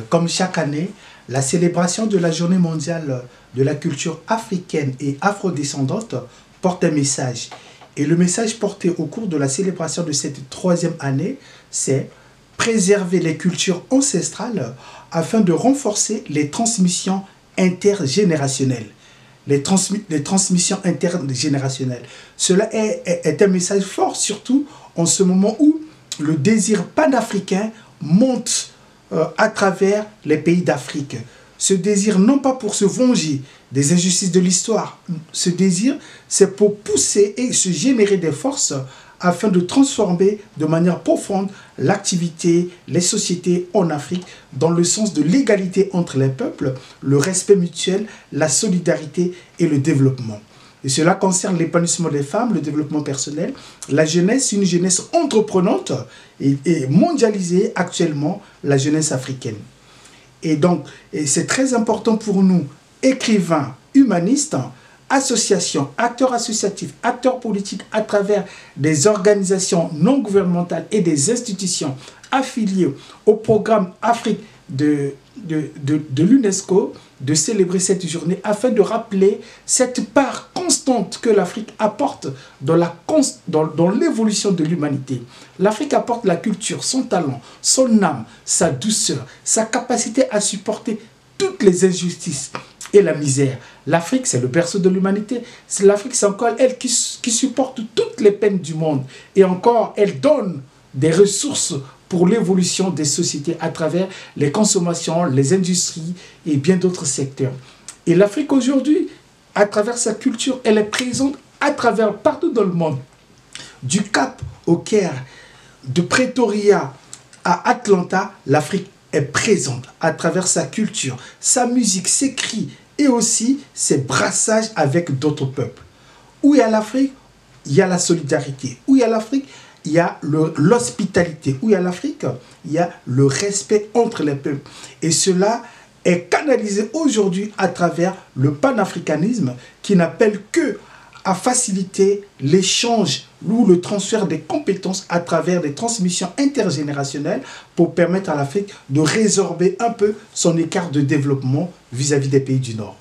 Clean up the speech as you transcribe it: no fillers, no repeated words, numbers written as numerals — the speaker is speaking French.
Comme chaque année, la célébration de la Journée mondiale de la culture africaine et afrodescendante porte un message. Et le message porté au cours de la célébration de cette troisième année, c'est préserver les cultures ancestrales afin de renforcer les transmissions intergénérationnelles. Les transmissions intergénérationnelles. Cela est un message fort, surtout en ce moment où le désir panafricain monte à travers les pays d'Afrique. Ce désir, non pas pour se venger des injustices de l'histoire, ce désir, c'est pour pousser et se générer des forces afin de transformer de manière profonde l'activité, les sociétés en Afrique dans le sens de l'égalité entre les peuples, le respect mutuel, la solidarité et le développement. Et cela concerne l'épanouissement des femmes, le développement personnel, la jeunesse, une jeunesse entreprenante et mondialisée actuellement, la jeunesse africaine. Et donc, c'est très important pour nous, écrivains, humanistes, associations, acteurs associatifs, acteurs politiques à travers des organisations non gouvernementales et des institutions affiliées au programme Afrique de l'UNESCO de célébrer cette journée afin de rappeler cette part constante que l'Afrique apporte dans l'évolution de l'humanité. L'Afrique apporte la culture, son talent, son âme, sa douceur, sa capacité à supporter toutes les injustices et la misère. L'Afrique, c'est le berceau de l'humanité. L'Afrique, c'est encore elle qui supporte toutes les peines du monde. Et encore, elle donne des ressources pour l'évolution des sociétés à travers les consommations, les industries et bien d'autres secteurs. Et l'Afrique aujourd'hui, à travers sa culture, elle est présente à travers partout dans le monde. Du Cap au Caire, de Pretoria à Atlanta, l'Afrique est présente à travers sa culture, sa musique, ses cris et aussi ses brassages avec d'autres peuples. Où il y a l'Afrique, il y a la solidarité. Où il y a l'Afrique, il y a l'hospitalité. Où il y a l'Afrique, il y a le respect entre les peuples. Et cela est canalisé aujourd'hui à travers le panafricanisme qui n'appelle que à faciliter l'échange ou le transfert des compétences à travers des transmissions intergénérationnelles pour permettre à l'Afrique de résorber un peu son écart de développement vis-à-vis des pays du Nord.